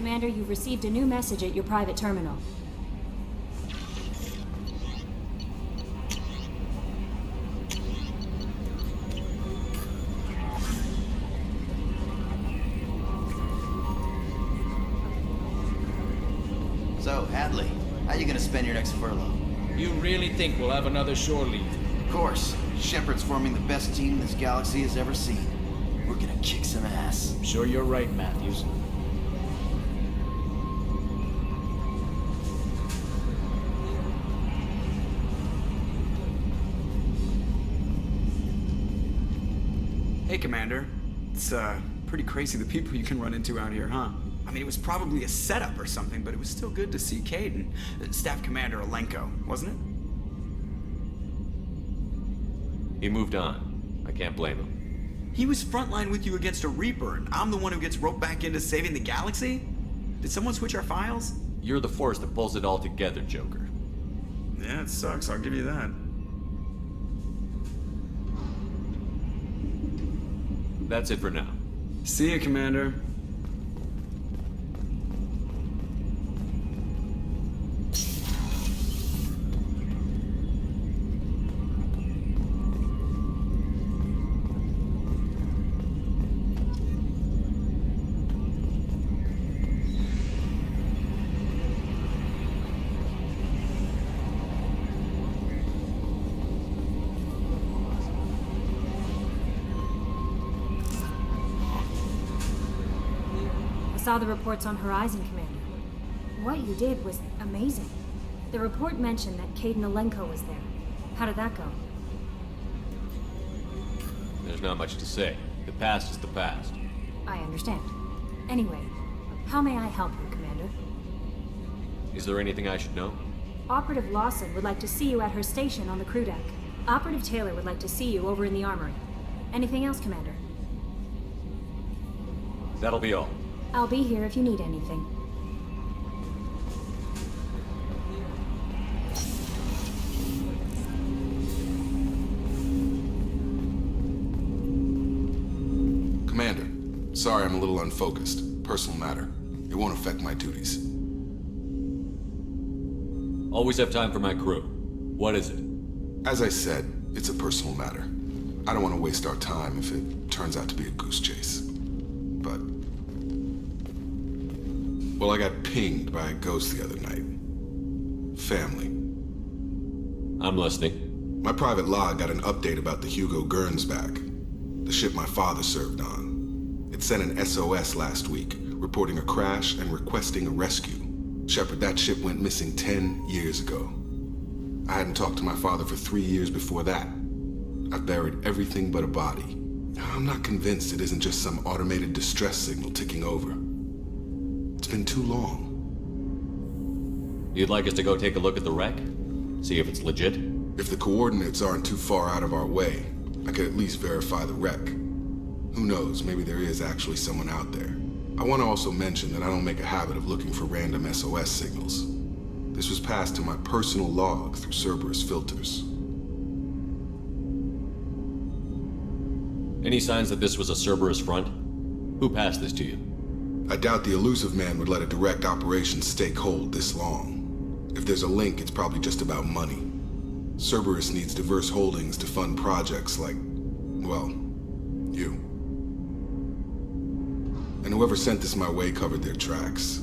Commander, you've received a new message at your private terminal. So, Hadley, how you gonna spend your next furlough? You really think we'll have another shore leave? Of course. Shepard's forming the best team this galaxy has ever seen. We're gonna kick some ass. I'm sure you're right, Matthews. Hey, Commander. It's, pretty crazy the people you can run into out here, huh? I mean, it was probably a setup or something, but it was still good to see Cade and Staff Commander Alenko, wasn't it? He moved on. I can't blame him. He was frontline with you against a Reaper, and I'm the one who gets roped back into saving the galaxy? Did someone switch our files? You're the force that pulls it all together, Joker. Yeah, it sucks, I'll give you that. That's it for now. See you, Commander. I saw the reports on Horizon, Commander. What you did was amazing. The report mentioned that Cade and Alenko was there. How did that go? There's not much to say. The past is the past. I understand. Anyway, how may I help you, Commander? Is there anything I should know? Operative Lawson would like to see you at her station on the crew deck. Operative Taylor would like to see you over in the armory. Anything else, Commander? That'll be all. I'll be here if you need anything. Commander, sorry I'm a little unfocused. Personal matter. It won't affect my duties. Always have time for my crew. What is it? As I said, it's a personal matter. I don't want to waste our time if it turns out to be a goose chase. But... well, I got pinged by a ghost the other night. Family. I'm listening. My private log got an update about the Hugo Gernsback, the ship my father served on. It sent an SOS last week, reporting a crash and requesting a rescue. Shepard, that ship went missing 10 years ago. I hadn't talked to my father for 3 years before that. I've buried everything but a body. I'm not convinced it isn't just some automated distress signal ticking over. It's been too long. You'd like us to go take a look at the wreck? See if it's legit? If the coordinates aren't too far out of our way, I could at least verify the wreck. Who knows, maybe there is actually someone out there. I want to also mention that I don't make a habit of looking for random SOS signals. This was passed to my personal log through Cerberus filters. Any signs that this was a Cerberus front? Who passed this to you? I doubt the Elusive Man would let a direct operation stake hold this long. If there's a link, it's probably just about money. Cerberus needs diverse holdings to fund projects like, well, you. And whoever sent this my way covered their tracks.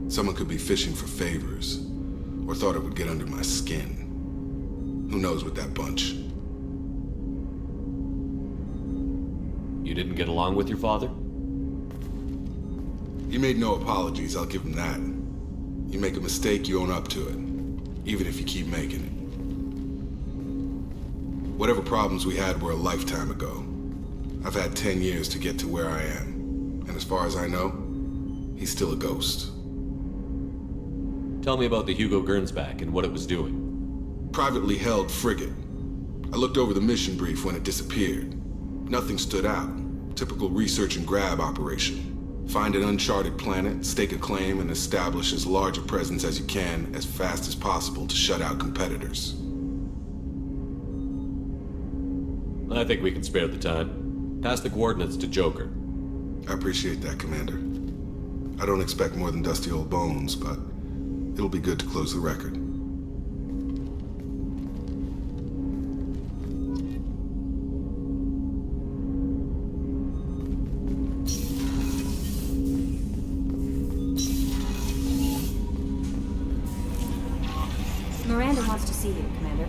Someone could be fishing for favors, or thought it would get under my skin. Who knows with that bunch? You didn't get along with your father? He made no apologies, I'll give him that. You make a mistake, you own up to it. Even if you keep making it. Whatever problems we had were a lifetime ago. I've had 10 years to get to where I am. And as far as I know, he's still a ghost. Tell me about the Hugo Gernsback and what it was doing. Privately held frigate. I looked over the mission brief when it disappeared. Nothing stood out. Typical research and grab operation. Find an uncharted planet, stake a claim, and establish as large a presence as you can as fast as possible to shut out competitors. I think we can spare the time. Pass the coordinates to Joker. I appreciate that, Commander. I don't expect more than dusty old bones, but it'll be good to close the record. Miranda wants to see you, Commander.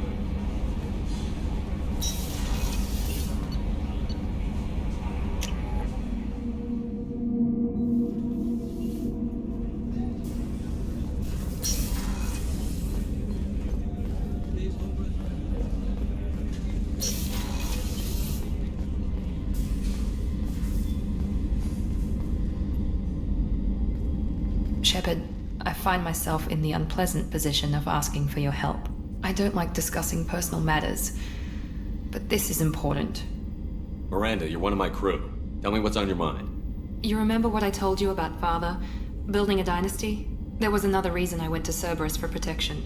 Shepard, I find myself in the unpleasant position of asking for your help. I don't like discussing personal matters, but this is important. Miranda, you're one of my crew. Tell me what's on your mind. You remember what I told you about Father? Building a dynasty? There was another reason I went to Cerberus for protection.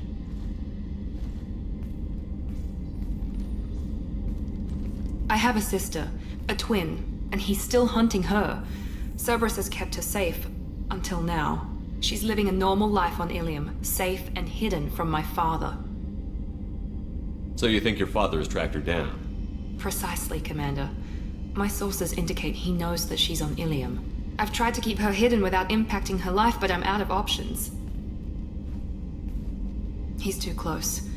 I have a sister, a twin, and he's still hunting her. Cerberus has kept her safe, until now. She's living a normal life on Ilium, safe and hidden from my father. So you think your father has tracked her down? Precisely, Commander. My sources indicate he knows that she's on Ilium. I've tried to keep her hidden without impacting her life, but I'm out of options. He's too close.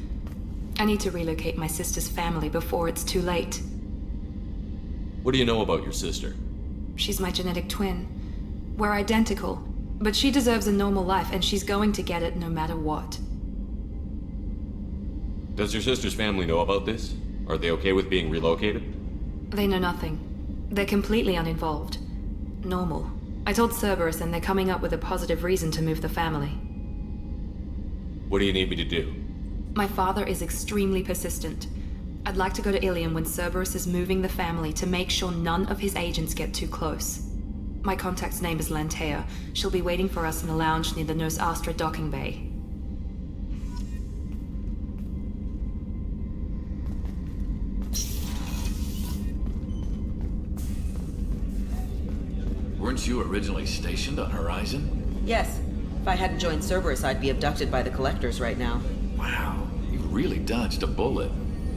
I need to relocate my sister's family before it's too late. What do you know about your sister? She's my genetic twin. We're identical, but she deserves a normal life, and she's going to get it no matter what. Does your sister's family know about this? Are they okay with being relocated? They know nothing. They're completely uninvolved. Normal. I told Cerberus, and they're coming up with a positive reason to move the family. What do you need me to do? My father is extremely persistent. I'd like to go to Ilium when Cerberus is moving the family to make sure none of his agents get too close. My contact's name is Lantea. She'll be waiting for us in a lounge near the Nos Astra docking bay. Weren't you originally stationed on Horizon? Yes. If I hadn't joined Cerberus, I'd be abducted by the Collectors right now. Wow, you really dodged a bullet.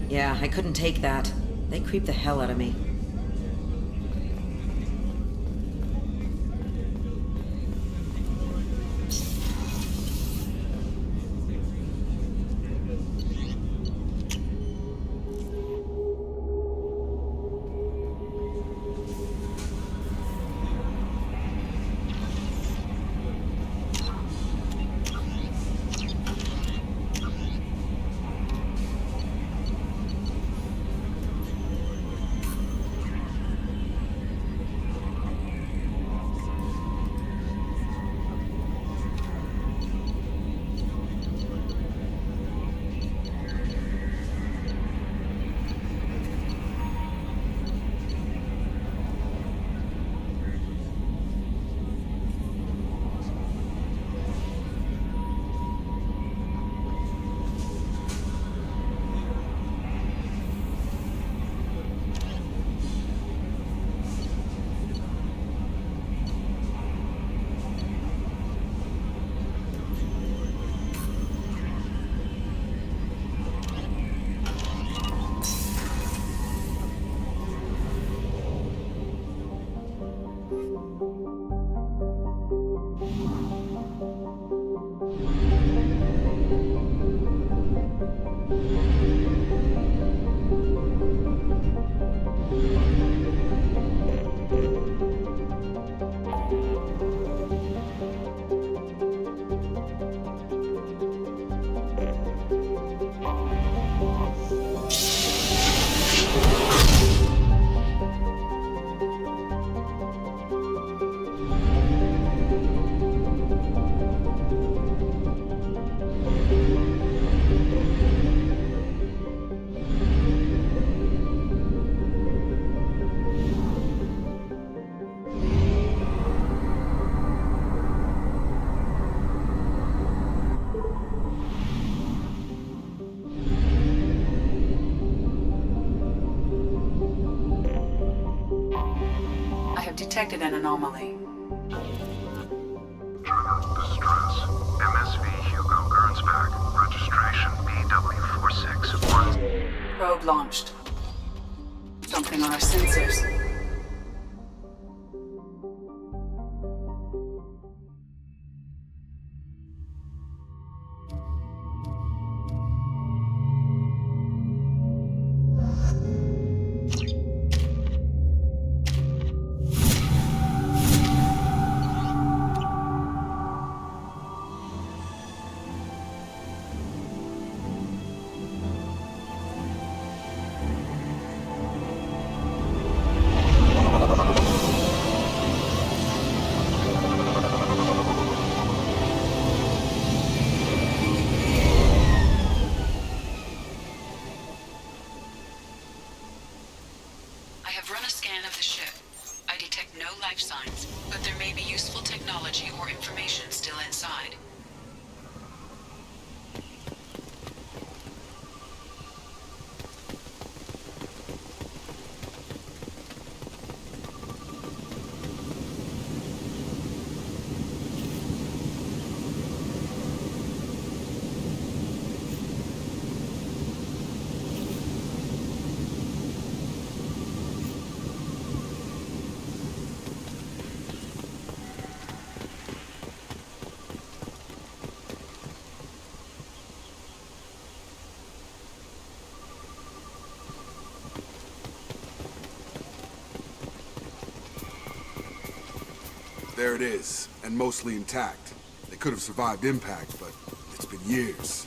Yeah, I couldn't take that. They creep the hell out of me. Detected an anomaly. Distress. MSV Hugo Gernsback. Registration BW461. Probe launched. Something on our sensors. I have run a scan of the ship. I detect no life signs, but there may be useful technology or information still inside. There it is, and mostly intact. They could have survived impact, but it's been years.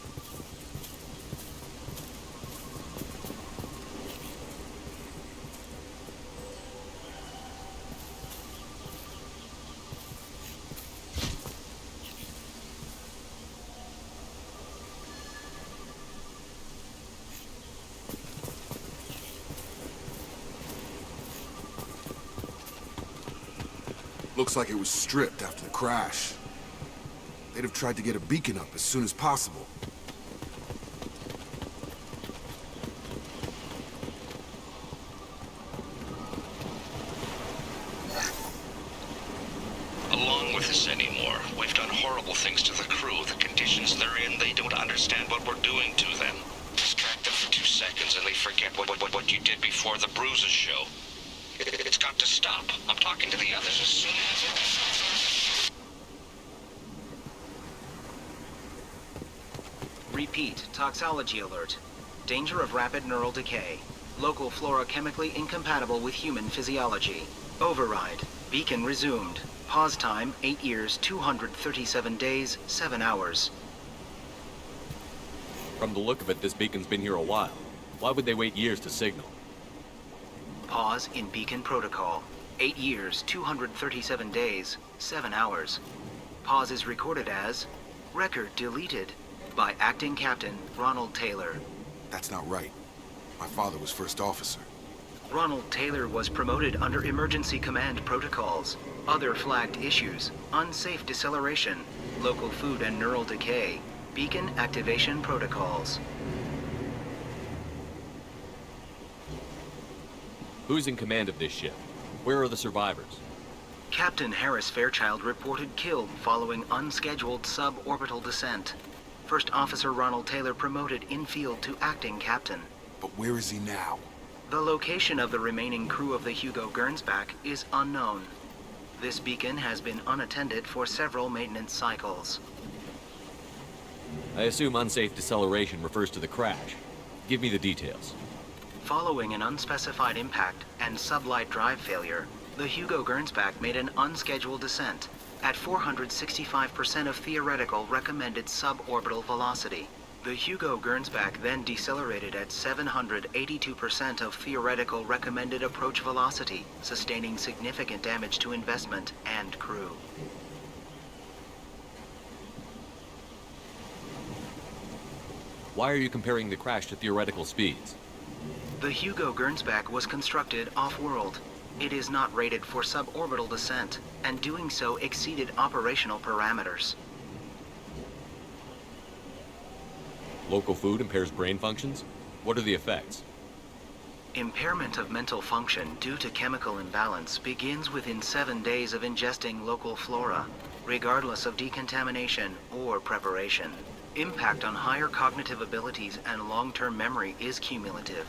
Looks like it was stripped after the crash. They'd have tried to get a beacon up as soon as possible. Along with this anymore. We've done horrible things to the crew. The conditions they're in, they don't understand what we're doing to them. Distract them for 2 seconds and they forget what you did before the bruises show. It's got to stop. I'm talking to the others as soon as Repeat, toxology alert. Danger of rapid neural decay. Local flora chemically incompatible with human physiology. Override. Beacon resumed. Pause time, 8 years, 237 days, 7 hours. From the look of it, this beacon's been here a while. Why would they wait years to signal? Pause in beacon protocol. 8 years, 237 days, 7 hours. Pause is recorded as record deleted by Acting Captain Ronald Taylor. That's not right. My father was first officer. Ronald Taylor was promoted under emergency command protocols. Other flagged issues: unsafe deceleration, local food and neural decay, beacon activation protocols. Who's in command of this ship? Where are the survivors? Captain Harris Fairchild reported killed following unscheduled suborbital descent. First Officer Ronald Taylor promoted in-field to acting captain. But where is he now? The location of the remaining crew of the Hugo Gernsback is unknown. This beacon has been unattended for several maintenance cycles. I assume unsafe deceleration refers to the crash. Give me the details. Following an unspecified impact and sublight drive failure, the Hugo Gernsback made an unscheduled descent at 465% of theoretical recommended suborbital velocity. The Hugo Gernsback then decelerated at 782% of theoretical recommended approach velocity, sustaining significant damage to investment and crew. Why are you comparing the crash to theoretical speeds? The Hugo Gernsback was constructed off-world. It is not rated for suborbital descent, and doing so exceeded operational parameters. Local food impairs brain functions? What are the effects? Impairment of mental function due to chemical imbalance begins within 7 days of ingesting local flora. regardless of decontamination or preparation. Impact on higher cognitive abilities and long-term memory is cumulative,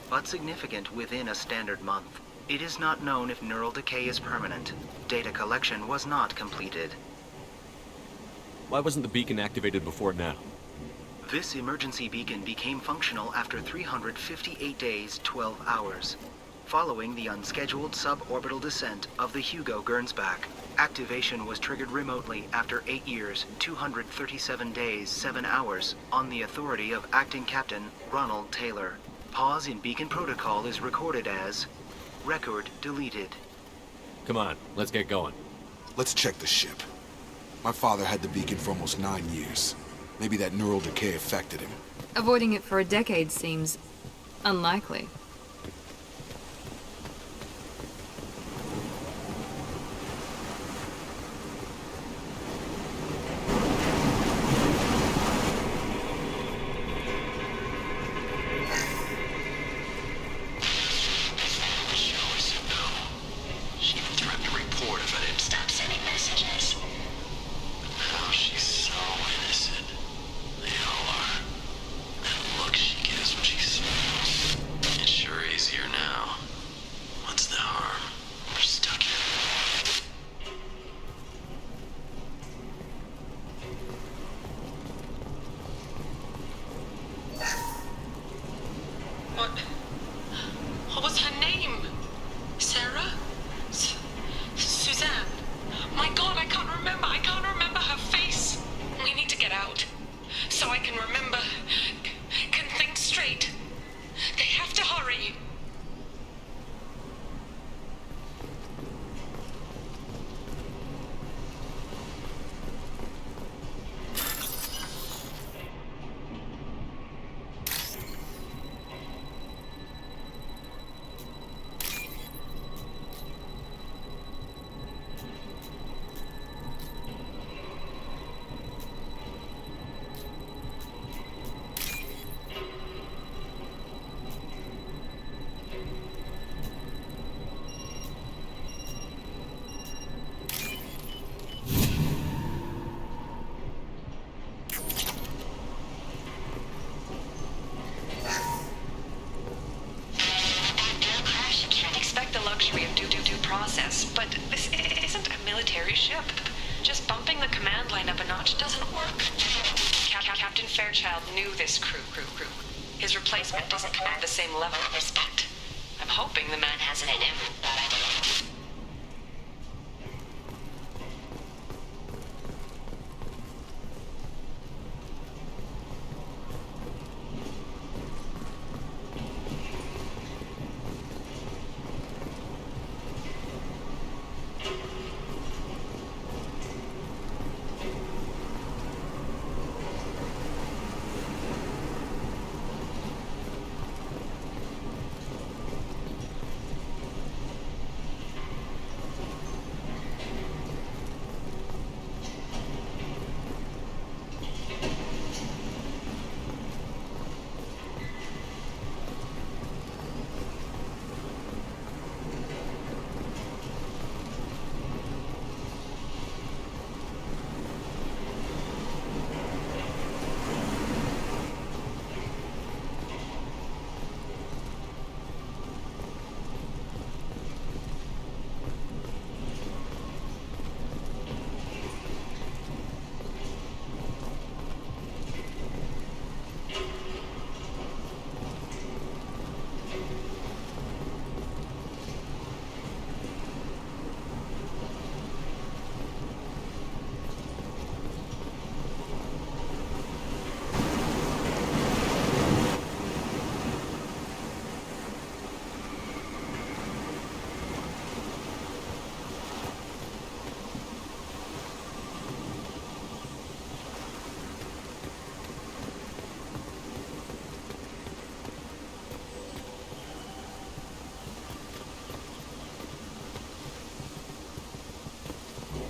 but significant within a standard month. It is not known if neural decay is permanent. Data collection was not completed. Why wasn't the beacon activated before now? This emergency beacon became functional after 358 days, 12 hours, following the unscheduled suborbital descent of the Hugo Gernsback. Activation was triggered remotely after 8 years, 237 days, 7 hours, on the authority of Acting Captain Ronald Taylor. Pause in beacon protocol is recorded as record deleted. Come on, let's get going. Let's check the ship. My father had the beacon for almost 9 years. Maybe that neural decay affected him. Avoiding it for a decade seems unlikely. What was her name? Sarah? Suzanne? My God, I can't remember. I can't remember her face. We need to get out. So I can remember. Can think straight. They have to hurry. Process, but this isn't a military ship. Just bumping the command line up a notch doesn't work. Captain Fairchild knew this crew. His replacement doesn't command the same level of respect. I'm hoping the man has it in him.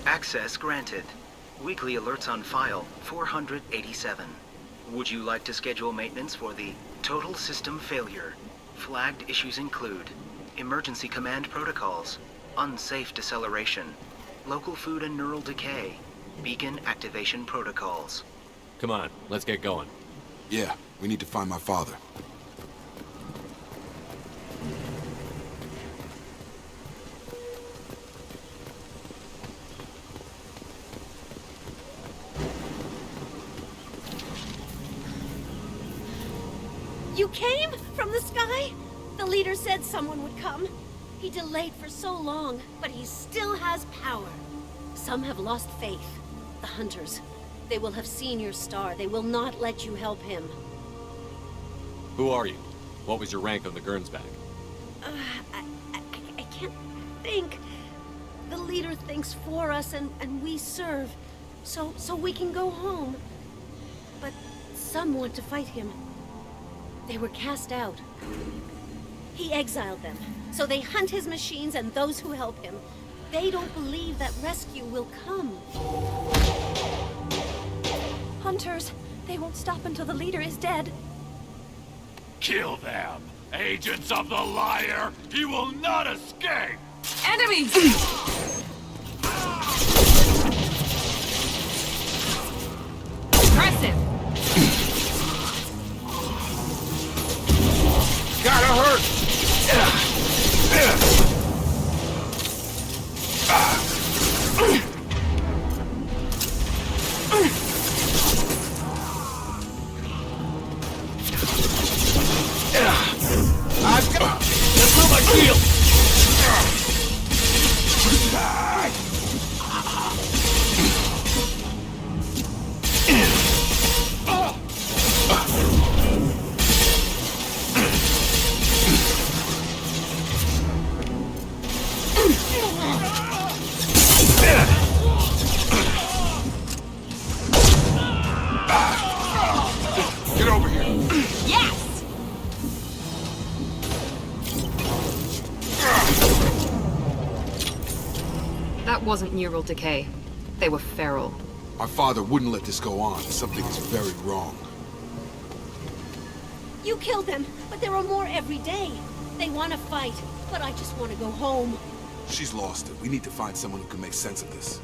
Access granted. Weekly alerts on file, 487. Would you like to schedule maintenance for the total system failure? Flagged issues include emergency command protocols, unsafe deceleration, local food and neural decay, Beacon activation protocols. Come on, let's get going. Yeah, we need to find my father. You came from the sky? The leader said someone would come. He delayed for so long, but he still has power. Some have lost faith. The Hunters. They will have seen your star. They will not let you help him. Who are you? What was your rank on the Gernsback? I can't think. The leader thinks for us, and we serve. So we can go home. But some want to fight him. They were cast out. He exiled them, so they hunt his machines and those who help him. They don't believe that rescue will come. Hunters, they won't stop until the leader is dead. Kill them! Agents of the liar! He will not escape! Enemies! Impressive! Gotta hurt! I've got... That's not my shield! Get over here. Yes! That wasn't neural decay. They were feral. My father wouldn't let this go on. Something is very wrong. You killed them, but there are more every day. They want to fight, but I just want to go home. She's lost it. We need to find someone who can make sense of this.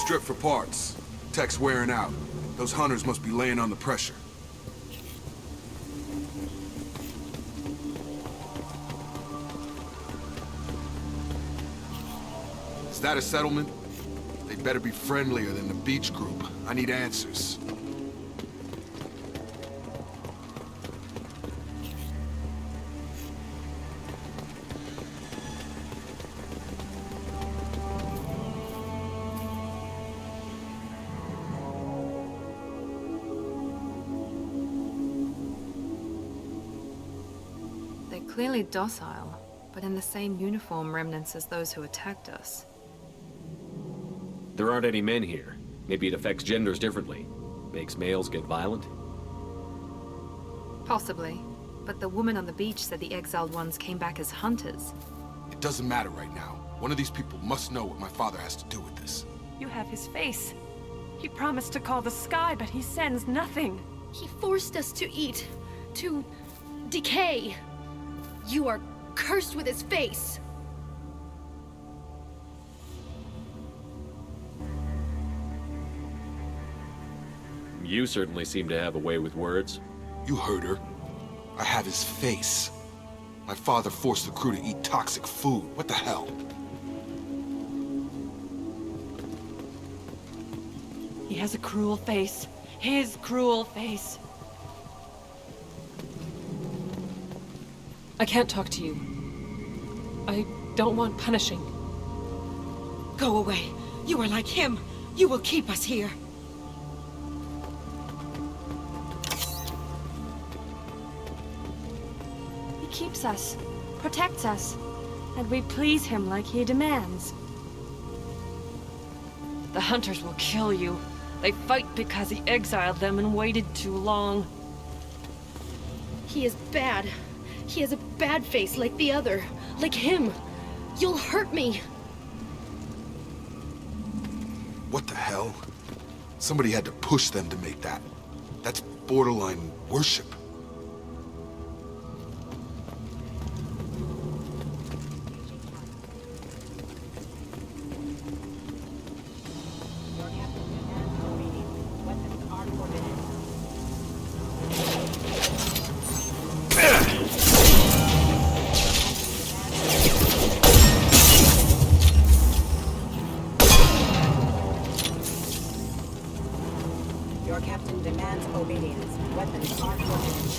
Strip for parts. Tech's wearing out. Those hunters must be laying on the pressure. Is that a settlement? They better be friendlier than the beach group. I need answers. They're clearly docile, but in the same uniform remnants as those who attacked us. There aren't any men here. Maybe it affects genders differently. Makes males get violent? Possibly. But the woman on the beach said the exiled ones came back as hunters. It doesn't matter right now. One of these people must know what my father has to do with this. You have his face. He promised to call the sky, but he sends nothing. He forced us to eat, to decay. You are cursed with his face. You certainly seem to have a way with words. You heard her. I have his face. My father forced the crew to eat toxic food. What the hell? He has a cruel face. His cruel face. I can't talk to you. I don't want punishing. Go away. You are like him. You will keep us here. He keeps us, protects us, and we please him like he demands. The hunters will kill you. They fight because he exiled them and waited too long. He is bad. He has a bad face like the other. Like him. You'll hurt me. What the hell? Somebody had to push them to make that. That's borderline worship. Your captain demands obedience. Weapons are forbidden.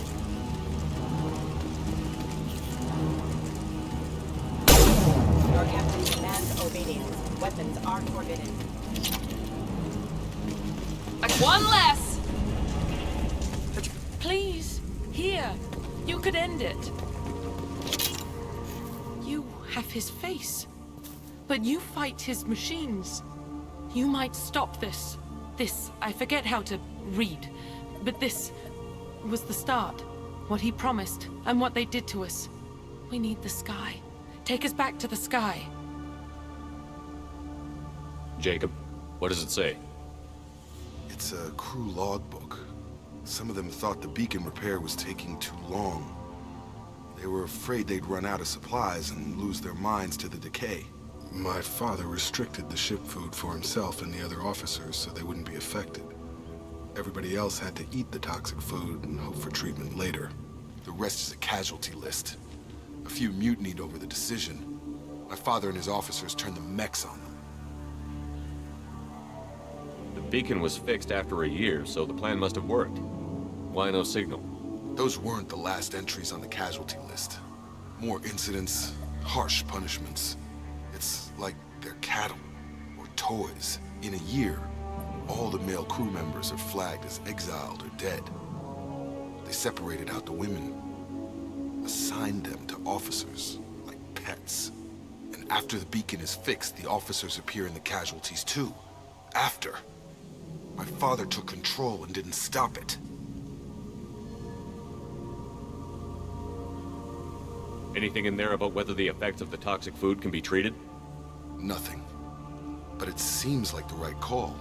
Your captain demands obedience. Weapons are forbidden. Like one less! Please, here. You could end it. You have his face. But you fight his machines. You might stop this. This, I forget how to read, but this was the start. What he promised, and what they did to us. We need the sky. Take us back to the sky. Jacob, what does it say? It's a crew logbook. Some of them thought the beacon repair was taking too long. They were afraid they'd run out of supplies and lose their minds to the decay. My father restricted the ship food for himself and the other officers so they wouldn't be affected. Everybody else had to eat the toxic food and hope for treatment later. The rest is a casualty list. A few mutinied over the decision. My father and his officers turned the mechs on them. The beacon was fixed after a year, so the plan must have worked. Why no signal? Those weren't the last entries on the casualty list. More incidents, harsh punishments. It's like they're cattle, or toys. In a year, all the male crew members are flagged as exiled or dead. They separated out the women, assigned them to officers, like pets. And after the beacon is fixed, the officers appear in the casualties too. After. My father took control and didn't stop it. Anything in there about whether the effects of the toxic food can be treated? Nothing. But it seems like the right call.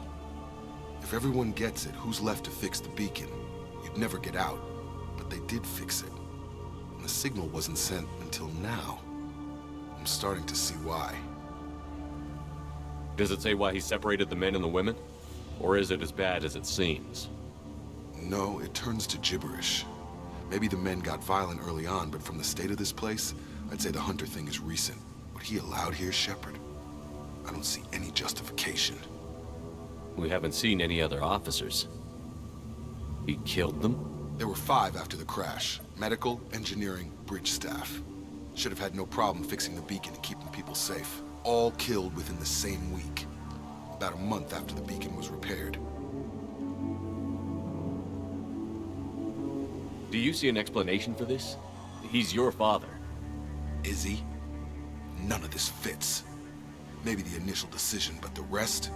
If everyone gets it, who's left to fix the beacon? You'd never get out. But they did fix it. And the signal wasn't sent until now. I'm starting to see why. Does it say why he separated the men and the women? Or is it as bad as it seems? No, it turns to gibberish. Maybe the men got violent early on, but from the state of this place, I'd say the Hunter thing is recent. What he allowed here, Shepard, I don't see any justification. We haven't seen any other officers. He killed them? There were 5 after the crash. Medical, engineering, bridge staff. Should have had no problem fixing the beacon and keeping people safe. All killed within the same week. About a month after the beacon was repaired. Do you see an explanation for this? He's your father. Is he? None of this fits. Maybe the initial decision, but the rest?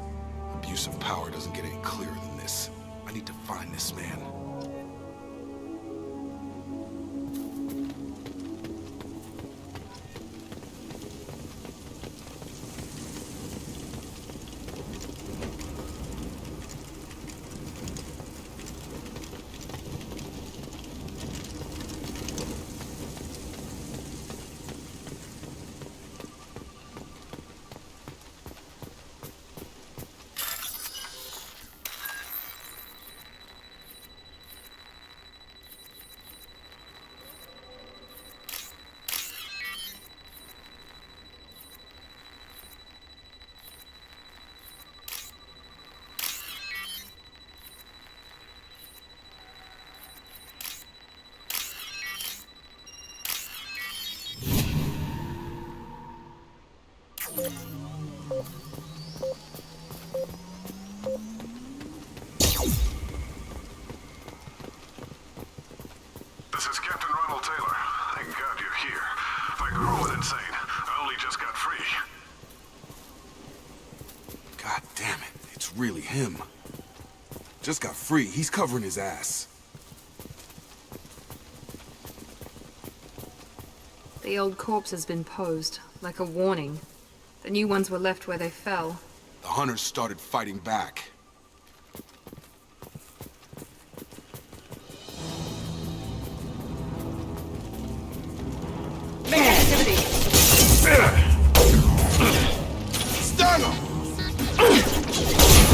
Abuse of power doesn't get any clearer than this. I need to find this man. This is Captain Ronald Taylor. Thank God you're here. My girl went insane. I only just got free. God damn it, it's really him. Just got free. He's covering his ass. The old corpse has been posed, like a warning. The new ones were left where they fell. The hunters started fighting back. Make activity! Stun him!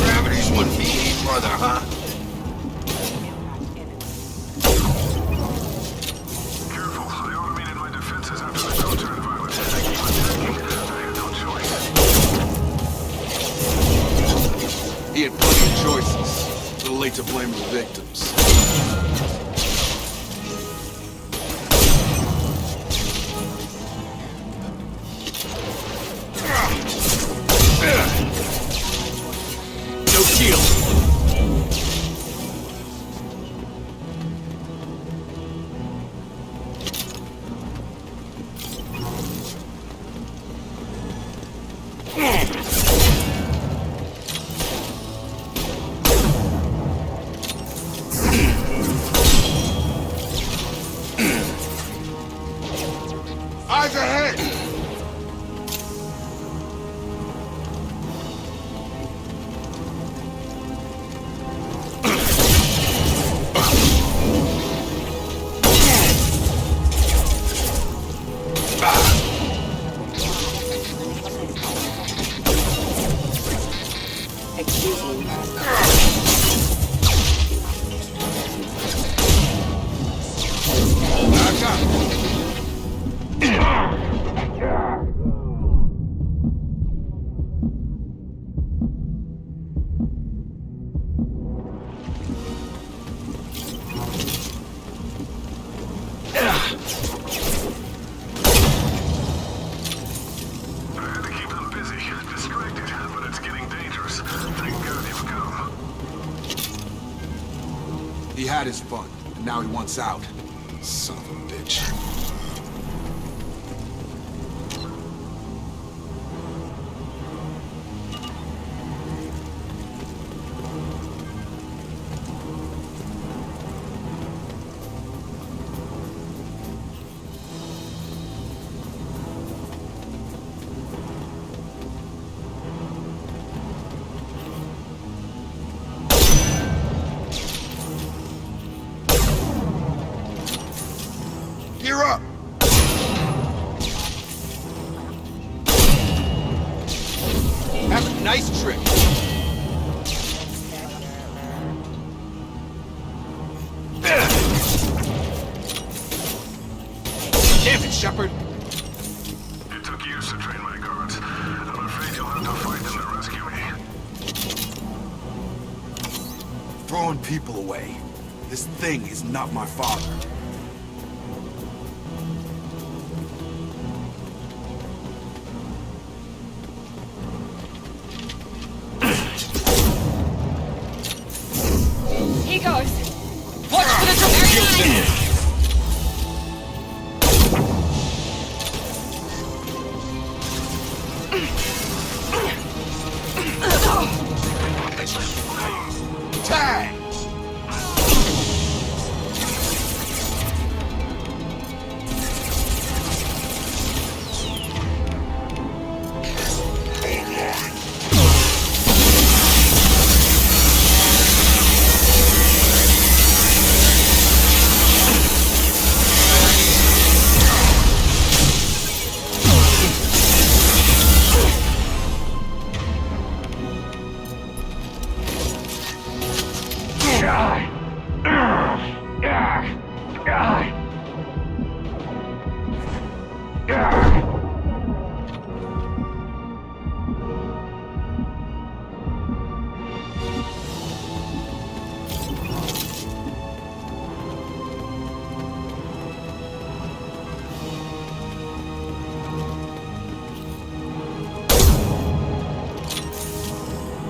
Gravity's one beat brother, huh? Careful, I automated my defenses after the drone turned violent. I keep attacking. I had no choice. He had plenty of choices. A little late to blame the victims. No shield. Eyes ahead! Excuse me. Back up! He had his fun, and now he wants out. Son of a bitch. Gear up! Have a nice trip. Damn it, Shepard! It took years to train my guards. I'm afraid you'll have to fight them to rescue me. Throwing people away. This thing is not my father. He goes! Watch for the dramatic! Tag!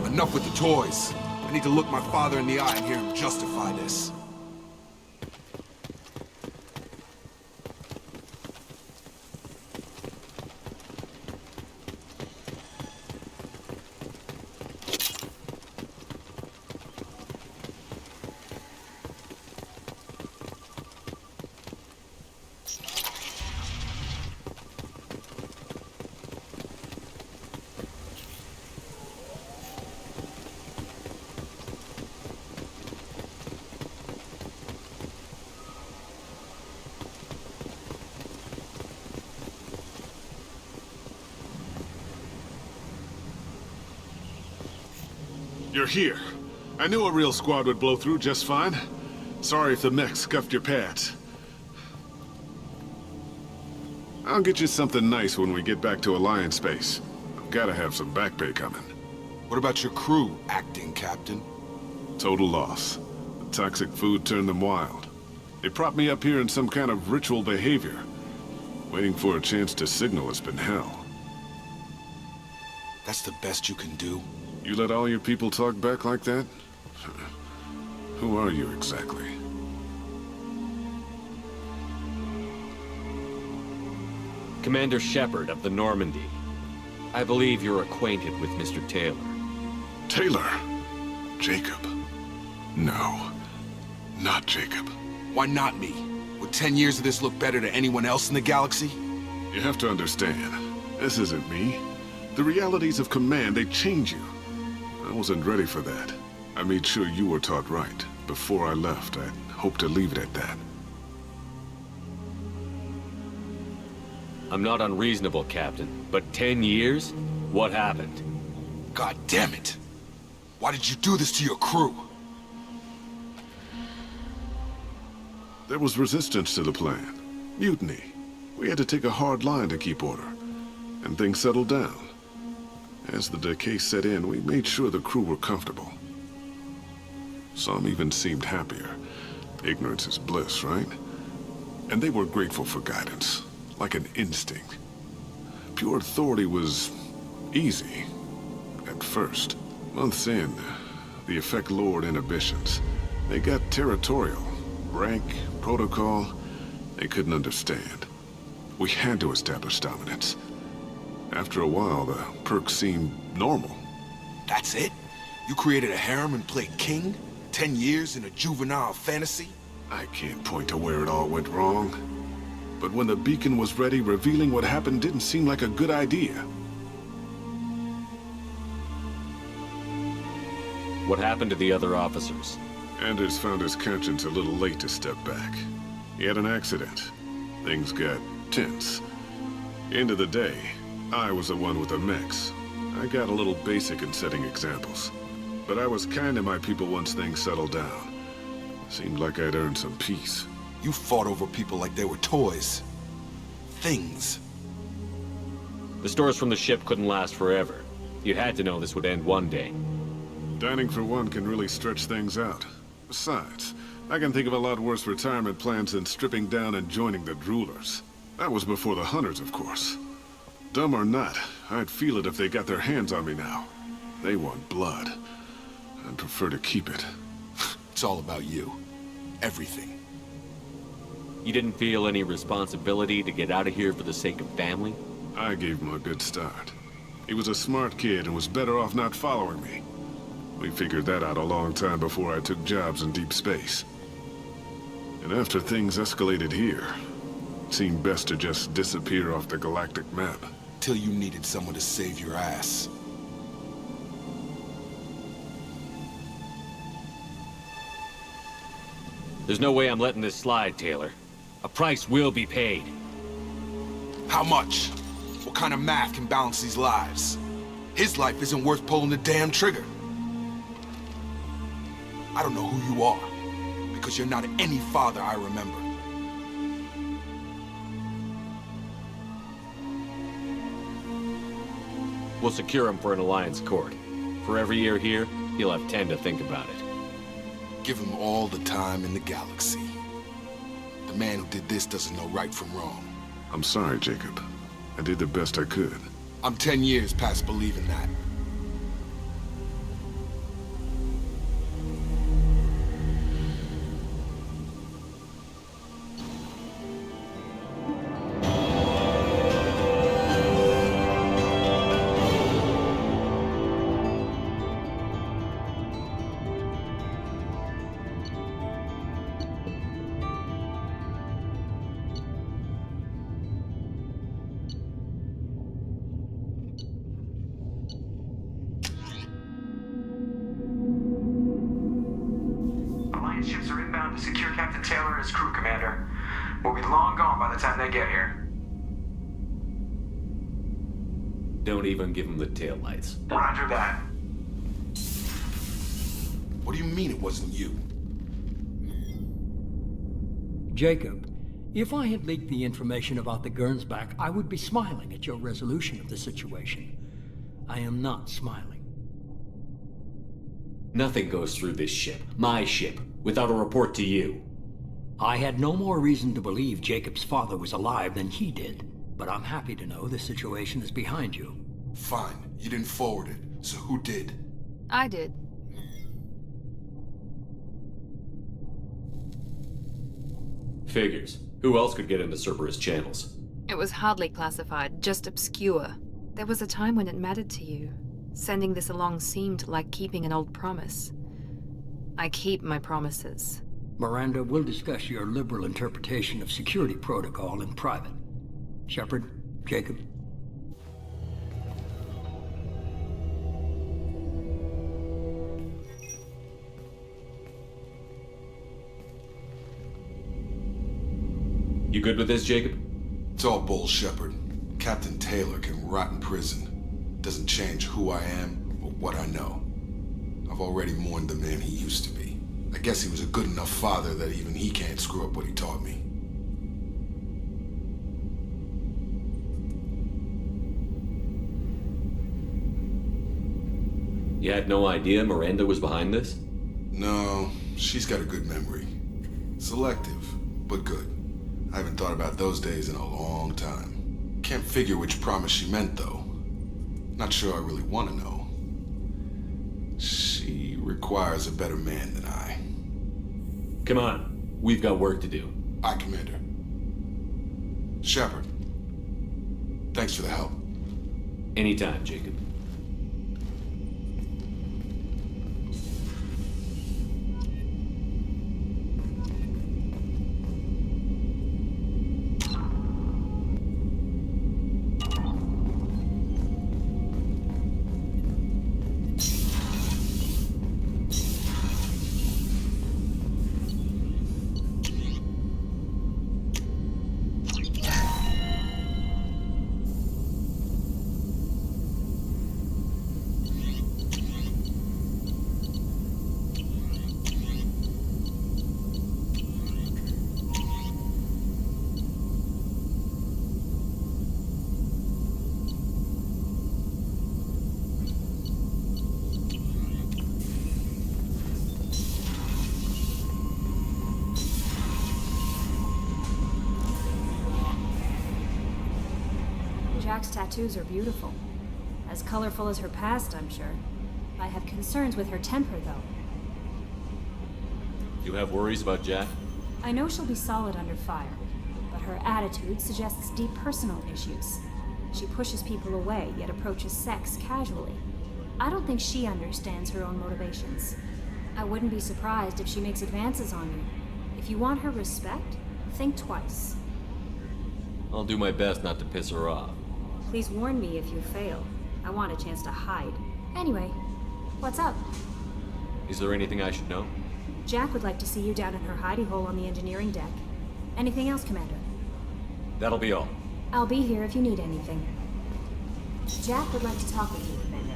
Enough with the toys. I need to look my father in the eye and hear him justify this. you're here. I knew a real squad would blow through just fine. Sorry if the mech scuffed your pads. I'll get you something nice when we get back to Alliance space. I've gotta have some back pay coming. What about your crew, acting captain? Total loss. The toxic food turned them wild. They propped me up here in some kind of ritual behavior. Waiting for a chance to signal has been hell. That's the best you can do? You let all your people talk back like that? Who are you exactly? Commander Shepard of the Normandy. I believe you're acquainted with Mr. Taylor. Taylor? Jacob? No. Not Jacob. Why not me? Would 10 years of this look better to anyone else in the galaxy? You have to understand, this isn't me. The realities of command, they change you. I wasn't ready for that. I made sure you were taught right. Before I left, I hoped to leave it at that. I'm not unreasonable, Captain, but 10 years? What happened? God damn it! Why did you do this to your crew? There was resistance to the plan. Mutiny. We had to take a hard line to keep order. And things settled down. As the decay set in, we made sure the crew were comfortable. Some even seemed happier. Ignorance is bliss, right? And they were grateful for guidance. Like an instinct. Pure authority was easy. At first. Months in, the effect lowered inhibitions. They got territorial. Rank, protocol, they couldn't understand. We had to establish dominance. After a while, the perks seemed normal. That's it? You created a harem and played king? 10 years in a juvenile fantasy? I can't point to where it all went wrong. But when the beacon was ready, revealing what happened didn't seem like a good idea. What happened to the other officers? Anders found his conscience a little late to step back. He had an accident. Things got tense. End of the day, I was the one with the mechs. I got a little basic in setting examples. But I was kind to my people once things settled down. Seemed like I'd earned some peace. You fought over people like they were toys. Things. The stores from the ship couldn't last forever. You had to know this would end one day. Dining for one can really stretch things out. Besides, I can think of a lot worse retirement plans than stripping down and joining the Droolers. That was before the Hunters, of course. Dumb or not, I'd feel it if they got their hands on me now. They want blood. I'd prefer to keep it. It's all about you. Everything. You didn't feel any responsibility to get out of here for the sake of family? I gave him a good start. He was a smart kid and was better off not following me. We figured that out a long time before I took jobs in deep space. And after things escalated here, it seemed best to just disappear off the galactic map. Till you needed someone to save your ass. There's no way I'm letting this slide, Taylor. A price will be paid. How much? What kind of math can balance these lives? His life isn't worth pulling the damn trigger. I don't know who you are, because you're not any father I remember. We'll secure him for an Alliance court. For every year here, he'll have 10 to think about it. Give him all the time in the galaxy. The man who did this doesn't know right from wrong. I'm sorry, Jacob. I did the best I could. I'm 10 years past believing that. Ships are inbound to secure Captain Taylor as crew commander. We'll be long gone by the time they get here. Don't even give him the taillights. Roger that. What do you mean it wasn't you? Jacob, if I had leaked the information about the Gernsback, I would be smiling at your resolution of the situation. I am not smiling. Nothing goes through this ship, my ship, without a report to you. I had no more reason to believe Jacob's father was alive than he did, but I'm happy to know the situation is behind you. Fine, you didn't forward it, so who did? I did. Figures. Who else could get into Cerberus channels? It was hardly classified, just obscure. There was a time when it mattered to you. Sending this along seemed like keeping an old promise. I keep my promises. Miranda, we'll discuss your liberal interpretation of security protocol in private. Shepard, Jacob. You good with this, Jacob? It's all bull, Shepard. Captain Taylor can rot in prison. Doesn't change who I am or what I know. I've already mourned the man he used to be. I guess he was a good enough father that even he can't screw up what he taught me. You had no idea Miranda was behind this? No, she's got a good memory. Selective, but good. I haven't thought about those days in a long time. Can't figure which promise she meant, though. Not sure I really want to know. She requires a better man than I. Come on, we've got work to do. Aye, Commander. Shepard, thanks for the help. Anytime, Jacob. Jack's tattoos are beautiful. As colorful as her past, I'm sure. I have concerns with her temper, though. You have worries about Jack? I know she'll be solid under fire, but her attitude suggests deep personal issues. She pushes people away, yet approaches sex casually. I don't think she understands her own motivations. I wouldn't be surprised if she makes advances on you. If you want her respect, think twice. I'll do my best not to piss her off. Please warn me if you fail. I want a chance to hide. Anyway, what's up? Is there anything I should know? Jack would like to see you down in her hidey hole on the engineering deck. Anything else, Commander? That'll be all. I'll be here if you need anything. Jack would like to talk with you, Commander.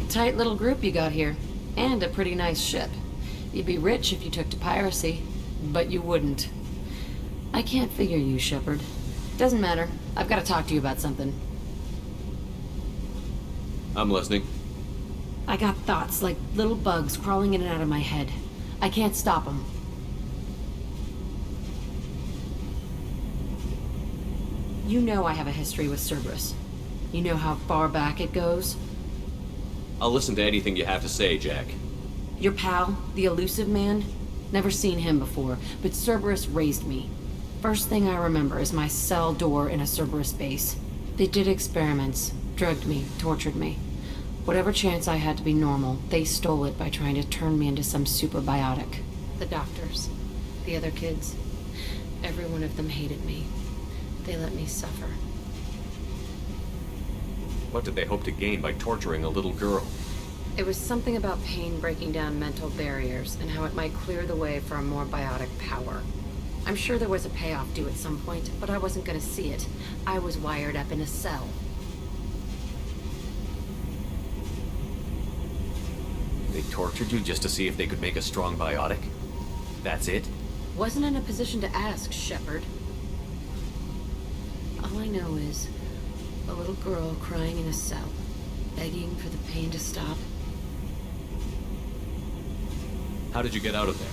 Tight little group you got here. And a pretty nice ship. You'd be rich if you took to piracy, but you wouldn't. I can't figure you, Shepard. Doesn't matter. I've got to talk to you about something. I'm listening. I got thoughts like little bugs crawling in and out of my head. I can't stop them. You know I have a history with Cerberus. You know how far back it goes? I'll listen to anything you have to say, Jack. Your pal, the elusive man? Never seen him before, but Cerberus raised me. First thing I remember is my cell door in a Cerberus base. They did experiments, drugged me, tortured me. Whatever chance I had to be normal, they stole it by trying to turn me into some superbiotic. The doctors, the other kids, every one of them hated me. They let me suffer. What did they hope to gain by torturing a little girl? It was something about pain breaking down mental barriers and how it might clear the way for a more biotic power. I'm sure there was a payoff due at some point, but I wasn't gonna see it. I was wired up in a cell. They tortured you just to see if they could make a strong biotic? That's it? Wasn't in a position to ask, Shepard. All I know is a little girl crying in a cell, begging for the pain to stop. How did you get out of there?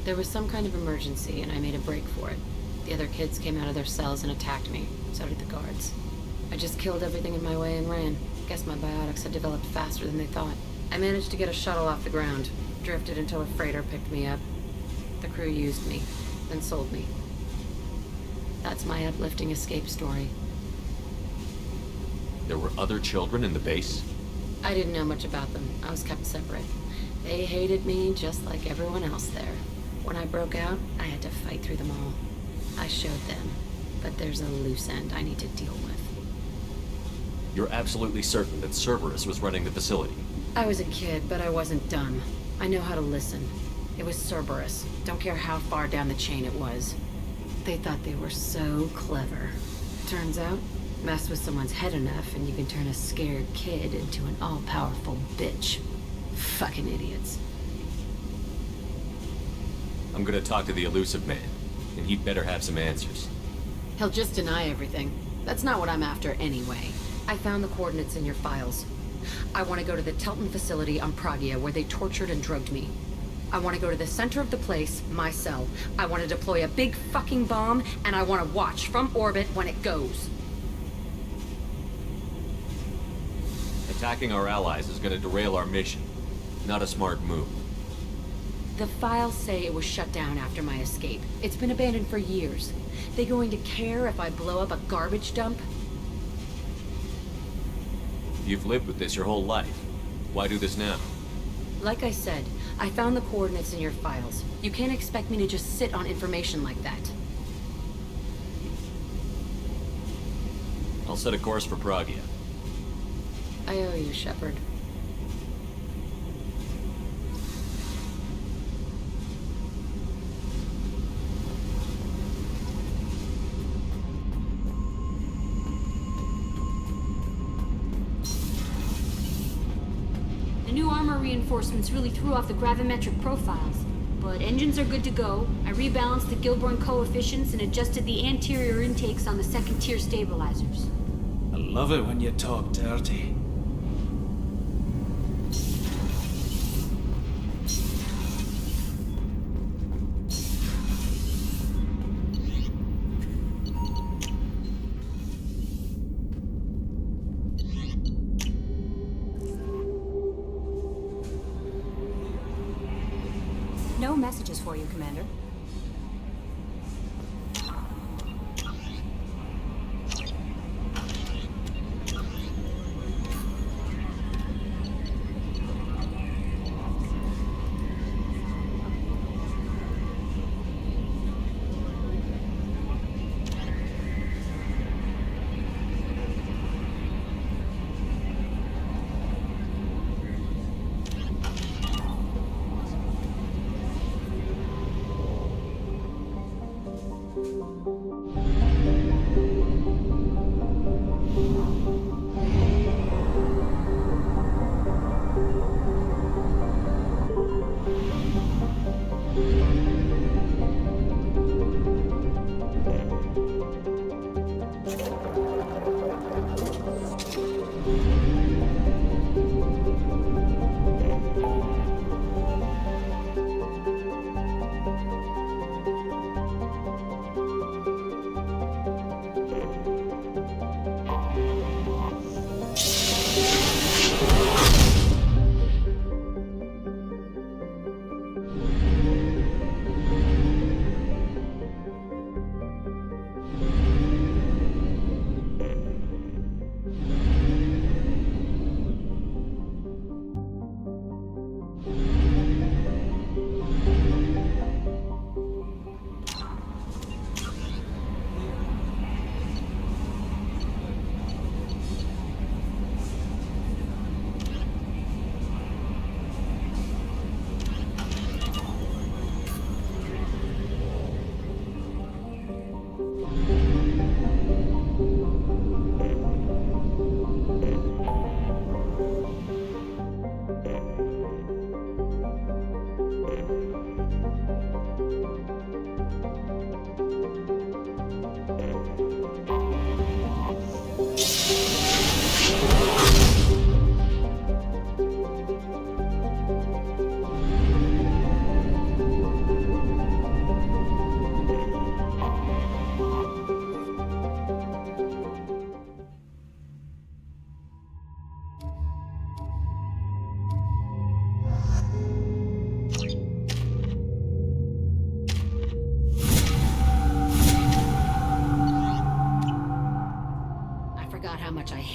There was some kind of emergency, and I made a break for it. The other kids came out of their cells and attacked me. So did the guards. I just killed everything in my way and ran. Guess my biotics had developed faster than they thought. I managed to get a shuttle off the ground, drifted until a freighter picked me up. The crew used me, then sold me. That's my uplifting escape story. There were other children in the base? I didn't know much about them. I was kept separate. They hated me just like everyone else there. When I broke out, I had to fight through them all. I showed them, but there's a loose end I need to deal with. You're absolutely certain that Cerberus was running the facility? I was a kid, but I wasn't dumb. I know how to listen. It was Cerberus. Don't care how far down the chain it was. They thought they were so clever. Turns out, mess with someone's head enough and you can turn a scared kid into an all-powerful bitch. Fucking idiots. I'm gonna talk to the Elusive Man, and he'd better have some answers. He'll just deny everything. That's not what I'm after anyway. I found the coordinates in your files. I want to go to the Telton facility on Pragia where they tortured and drugged me. I want to go to the center of the place, my cell. I want to deploy a big fucking bomb, and I want to watch from orbit when it goes. Attacking our allies is gonna derail our mission. Not a smart move. The files say it was shut down after my escape. It's been abandoned for years. They going to care if I blow up a garbage dump? You've lived with this your whole life. Why do this now? Like I said, I found the coordinates in your files. You can't expect me to just sit on information like that. I'll set a course for Pragia. I owe you, Shepard. The new armor reinforcements really threw off the gravimetric profiles. But engines are good to go. I rebalanced the Gilborn coefficients and adjusted the anterior intakes on the second-tier stabilizers. I love it when you talk dirty. No messages for you, Commander.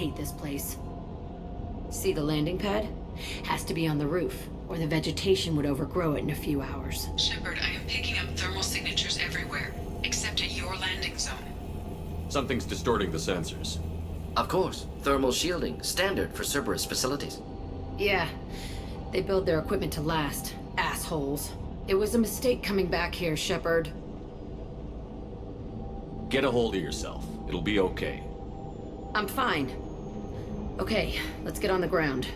hate this place. See the landing pad? Has to be on the roof, or the vegetation would overgrow it in a few hours. Shepard, I am picking up thermal signatures everywhere, except at your landing zone. Something's distorting the sensors. Of course. Thermal shielding, standard for Cerberus facilities. Yeah. They build their equipment to last. Assholes. It was a mistake coming back here, Shepard. Get a hold of yourself. It'll be okay. I'm fine. Okay, let's get on the ground.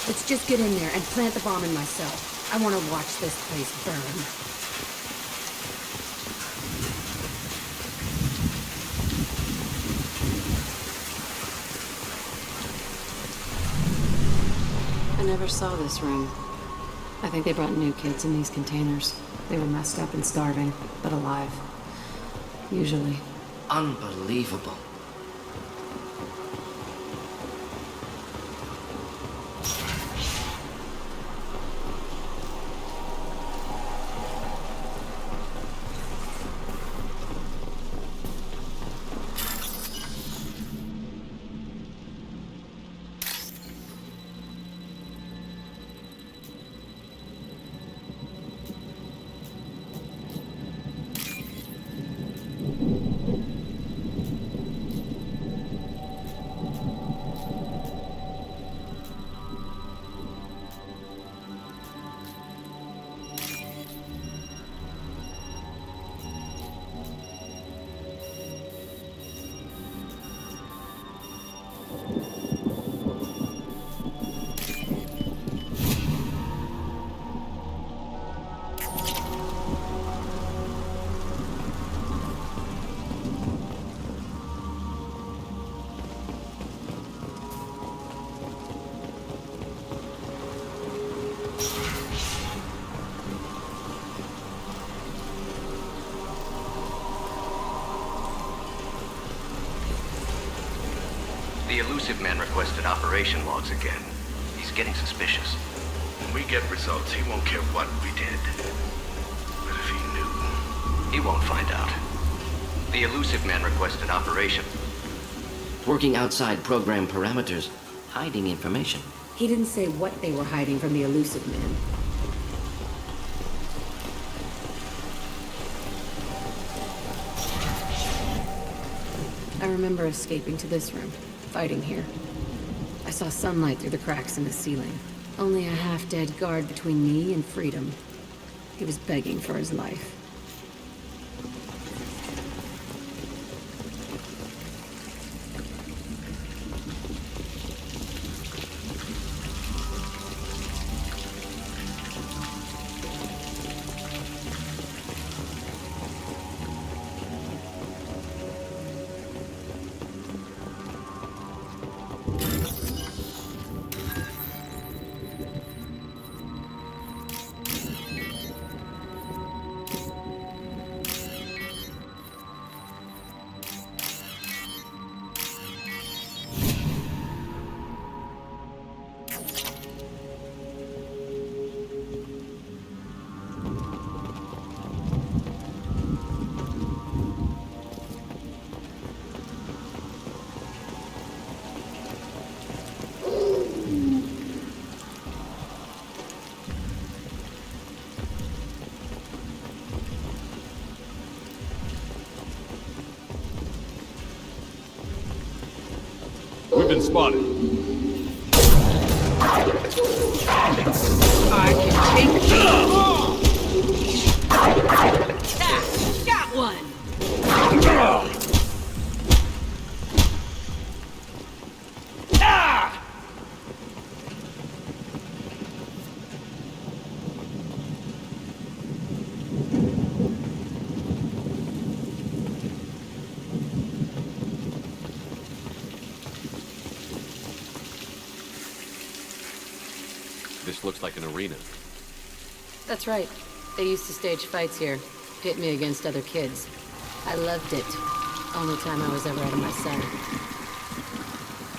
Let's just get in there and plant the bomb in myself. I want to watch this place burn. I never saw this room. I think they brought new kids in these containers. They were messed up and starving, but alive. Usually. Unbelievable. The Elusive Man requested operation logs again. He's getting suspicious. When we get results, he won't care what we did. But if he knew... He won't find out. The Elusive Man requested operation. Working outside program parameters, hiding information. He didn't say what they were hiding from the Elusive Man. I remember escaping to this room, fighting here. I saw sunlight through the cracks in the ceiling. Only a half-dead guard between me and freedom. He was begging for his life. We've been spotted. This looks like an arena. That's right. They used to stage fights here. Pit me against other kids. I loved it. Only time I was ever out of my cell.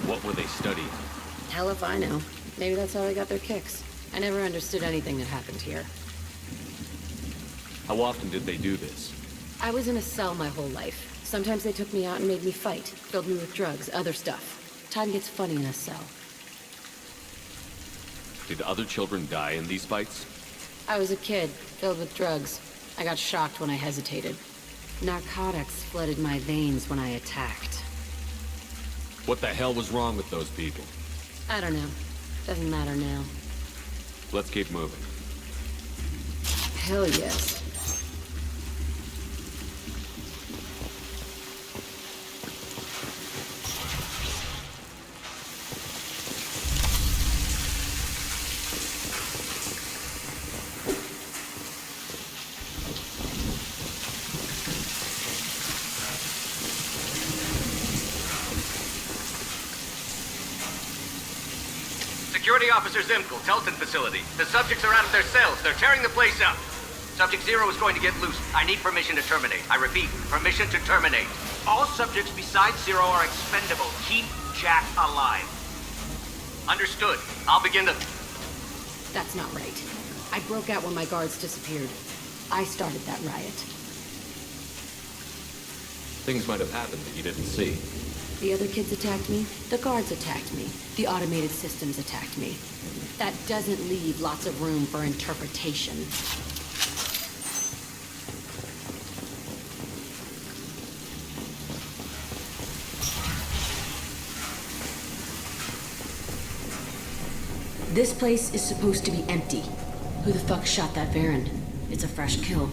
What were they studying? Hell if I know. Maybe that's how they got their kicks. I never understood anything that happened here. How often did they do this? I was in a cell my whole life. Sometimes they took me out and made me fight. Filled me with drugs, other stuff. Time gets funny in a cell. Did other children die in these fights? I was a kid, filled with drugs. I got shocked when I hesitated. Narcotics flooded my veins when I attacked. What the hell was wrong with those people? I don't know. Doesn't matter now. Let's keep moving. Hell yes. Security Officer Zimkel, Telton facility. The subjects are out of their cells. They're tearing the place up. Subject Zero is going to get loose. I need permission to terminate. I repeat, permission to terminate. All subjects besides Zero are expendable. Keep Jack alive. Understood. I'll begin the... That's not right. I broke out when my guards disappeared. I started that riot. Things might have happened that you didn't see. The other kids attacked me. The guards attacked me. The automated systems attacked me. That doesn't leave lots of room for interpretation. This place is supposed to be empty. Who the fuck shot that Varren? It's a fresh kill.